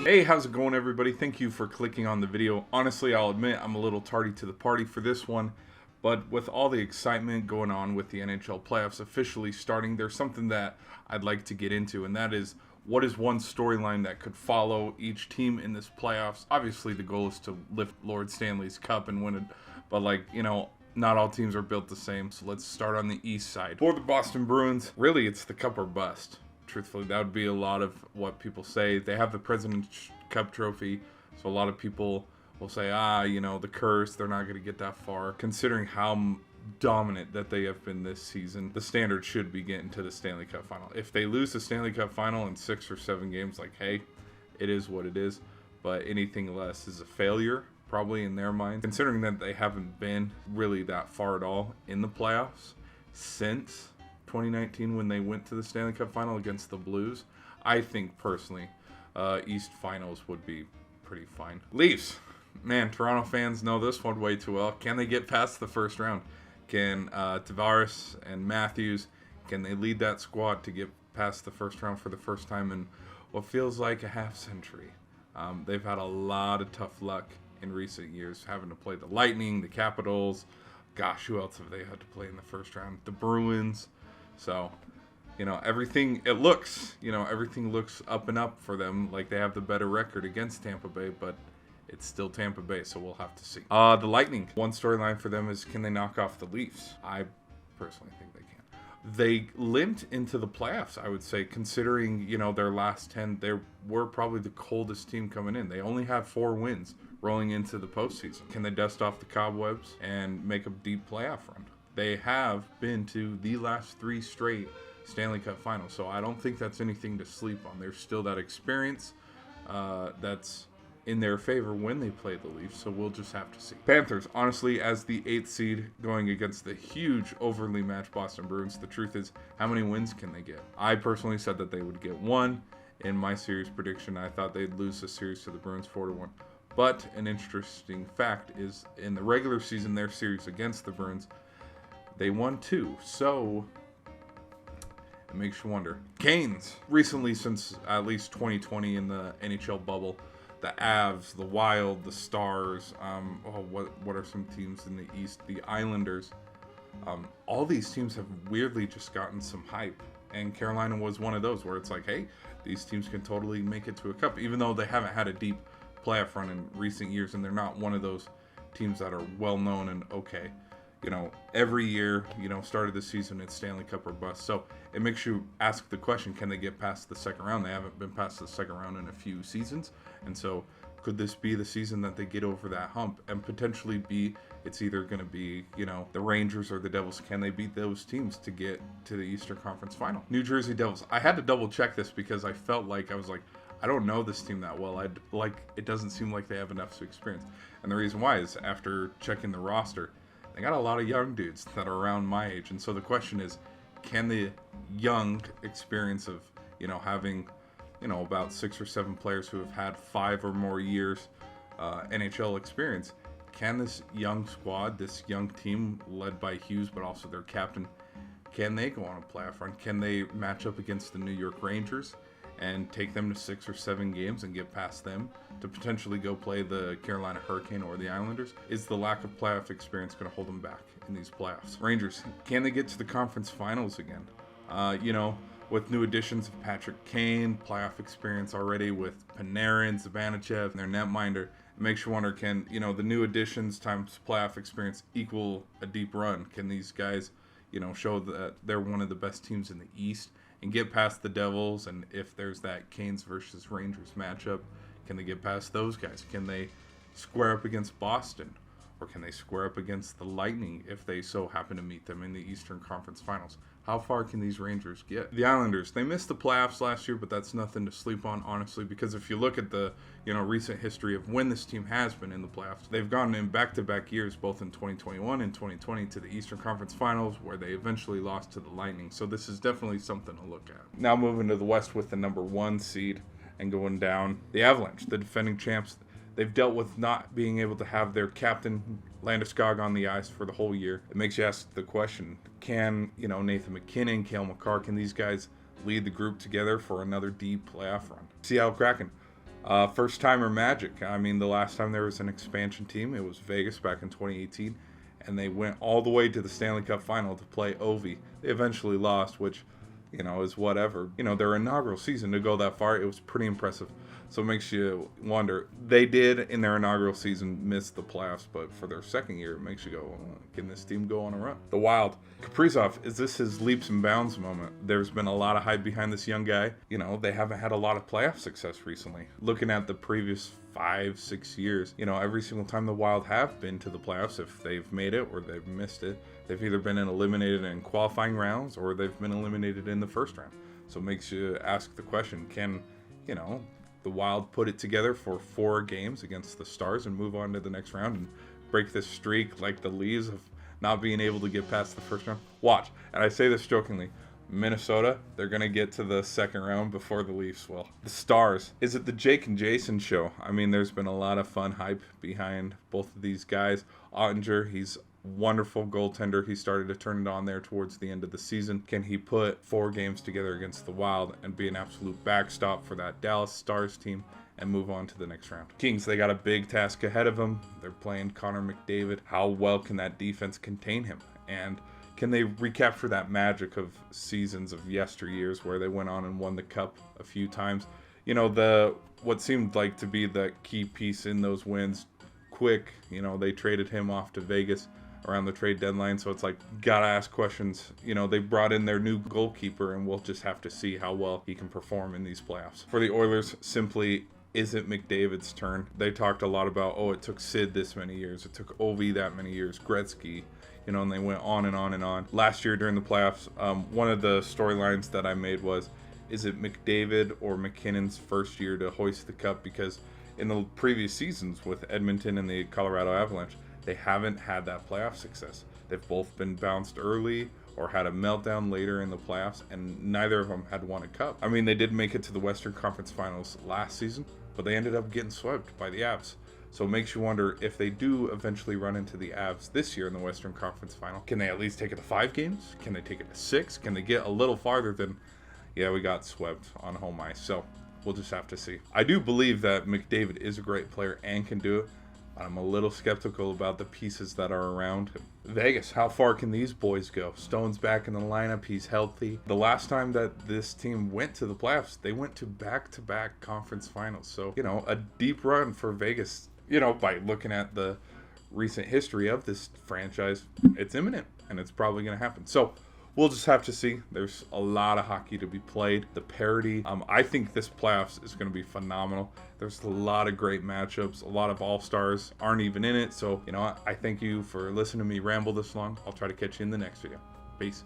Hey, how's it going, everybody? Thank you for clicking on the video. Honestly, I'll admit I'm a little tardy to the party for this one, but with all the excitement going on with the NHL playoffs officially starting, there's something that I'd like to get into, and that is what is one storyline that could follow each team in this playoffs. Obviously, the goal is to lift Lord Stanley's Cup and win it, but not all teams are built the same, so let's start on the east side. For the Boston Bruins, really it's the cup or bust. Truthfully, that would be a lot of what people say. They have the President's Cup trophy, so a lot of people will say, the curse, they're not going to get that far. Considering how dominant that they have been this season, the standard should be getting to the Stanley Cup final. If they lose the Stanley Cup final in 6 or 7 games, hey, it is what it is, but anything less is a failure, probably in their mind. Considering that they haven't been really that far at all in the playoffs since 2019 when they went to the Stanley Cup final against the Blues, I think personally East Finals would be pretty fine. Leafs, man, Toronto fans know this one way too well. Can they get past the first round? Can Tavares and Matthews, can they lead that squad to get past the first round for the first time in what feels like a half century? They've had a lot of tough luck in recent years, having to play the Lightning, the Capitals. Gosh, who else have they had to play in the first round? The Bruins. So, everything looks up and up for them. Like they have the better record against Tampa Bay, but it's still Tampa Bay, so we'll have to see. The Lightning, one storyline for them is, can they knock off the Leafs? I personally think they can. They limped into the playoffs, I would say, considering, their last 10, they were probably the coldest team coming in. They only had 4 wins rolling into the postseason. Can they dust off the cobwebs and make a deep playoff run? They have been to the last 3 straight Stanley Cup finals, so I don't think that's anything to sleep on. There's still that experience that's in their favor when they play the Leafs, so we'll just have to see. Panthers, honestly, as the 8th seed going against the huge, overly matched Boston Bruins, the truth is, how many wins can they get? I personally said that they would get 1. In my series prediction, I thought they'd lose the series to the Bruins 4-1. But an interesting fact is, in the regular season, their series against the Bruins, they won 2, so it makes you wonder. Canes, recently since at least 2020 in the NHL bubble, the Avs, the Wild, the Stars, what are some teams in the East? The Islanders. All these teams have weirdly just gotten some hype, and Carolina was one of those where it's like, hey, these teams can totally make it to a cup, even though they haven't had a deep playoff run in recent years, and they're not one of those teams that are well known and okay. Every year, start of the season, it's Stanley Cup or bust. So it makes you ask the question, can they get past the second round? They haven't been past the second round in a few seasons. And so could this be the season that they get over that hump and potentially it's either going to be, the Rangers or the Devils. Can they beat those teams to get to the Eastern Conference final? New Jersey Devils. I had to double check this because I felt like I don't know this team that well. It doesn't seem like they have enough experience. And the reason why is after checking the roster, they got a lot of young dudes that are around my age. And so the question is, can the young experience of, having, about 6 or 7 players who have had 5 or more years NHL experience, can this young squad, this young team led by Hughes, but also their captain, can they go on a playoff run? Can they match up against the New York Rangers and take them to 6 or 7 games and get past them to potentially go play the Carolina Hurricane or the Islanders? Is the lack of playoff experience going to hold them back in these playoffs? Rangers, can they get to the conference finals again? With new additions of Patrick Kane, playoff experience already with Panarin, Zibanejad, and their netminder, it makes you wonder, can, the new additions times playoff experience equal a deep run? Can these guys, show that they're one of the best teams in the East and get past the Devils? And if there's that Canes versus Rangers matchup, can they get past those guys? Can they square up against Boston? Or can they square up against the Lightning if they so happen to meet them in the Eastern Conference Finals? How far can these Rangers get? The Islanders, they missed the playoffs last year, but that's nothing to sleep on, honestly, because if you look at the recent history of when this team has been in the playoffs, they've gone in back-to-back years, both in 2021 and 2020, to the Eastern Conference Finals, where they eventually lost to the Lightning. So this is definitely something to look at. Now moving to the West with the number 1 seed and going down, the Avalanche, the defending champs. They've dealt with not being able to have their captain, Landeskog, on the ice for the whole year. It makes you ask the question, can, Nathan MacKinnon, Cale Makar, can these guys lead the group together for another deep playoff run? Seattle Kraken. First timer magic. I mean, the last time there was an expansion team, it was Vegas back in 2018, and they went all the way to the Stanley Cup final to play Ovi. They eventually lost, which, is whatever. Their inaugural season to go that far, it was pretty impressive. So it makes you wonder. They did, in their inaugural season, miss the playoffs, but for their second year, it makes you go, can this team go on a run? The Wild. Kaprizov, is this his leaps and bounds moment? There's been a lot of hype behind this young guy. They haven't had a lot of playoff success recently. Looking at the previous 5-6 years, every single time the Wild have been to the playoffs, if they've made it or they've missed it, they've either been eliminated in qualifying rounds or they've been eliminated in the first round. So it makes you ask the question, can, the Wild put it together for 4 games against the Stars and move on to the next round and break this streak like the Leafs of not being able to get past the first round? Watch, and I say this jokingly, Minnesota, they're going to get to the second round before the Leafs will. The Stars. Is it the Jake and Jason show? I mean, there's been a lot of fun hype behind both of these guys. Ottinger, he's wonderful goaltender. He started to turn it on there towards the end of the season. Can he put 4 games together against the Wild and be an absolute backstop for that Dallas Stars team and move on to the next round? Kings, they got a big task ahead of them. They're playing Connor McDavid. How well can that defense contain him? And can they recapture that magic of seasons of yesteryears where they went on and won the cup a few times? What seemed like to be the key piece in those wins, Quick, they traded him off to Vegas around the trade deadline, so it's like, gotta ask questions. They brought in their new goalkeeper, and we'll just have to see how well he can perform in these playoffs. For the Oilers, simply, is it McDavid's turn? They talked a lot about, it took Sid this many years, it took Ovi that many years, Gretzky, and they went on and on and on. Last year during the playoffs, one of the storylines that I made was, is it McDavid or McKinnon's first year to hoist the cup? Because in the previous seasons with Edmonton and the Colorado Avalanche, they haven't had that playoff success. They've both been bounced early or had a meltdown later in the playoffs, and neither of them had won a cup. I mean, they did make it to the Western Conference Finals last season, but they ended up getting swept by the Avs. So it makes you wonder, if they do eventually run into the Avs this year in the Western Conference Final, can they at least take it to 5 games? Can they take it to 6? Can they get a little farther than, we got swept on home ice? So we'll just have to see. I do believe that McDavid is a great player and can do it. I'm a little skeptical about the pieces that are around him. Vegas, how far can these boys go? Stone's back in the lineup. He's healthy. The last time that this team went to the playoffs, they went to back-to-back conference finals. So, a deep run for Vegas. By looking at the recent history of this franchise, it's imminent, and it's probably going to happen. So we'll just have to see. There's a lot of hockey to be played. The parity, I think this playoffs is going to be phenomenal. There's a lot of great matchups. A lot of all-stars aren't even in it. So, I thank you for listening to me ramble this long. I'll try to catch you in the next video. Peace.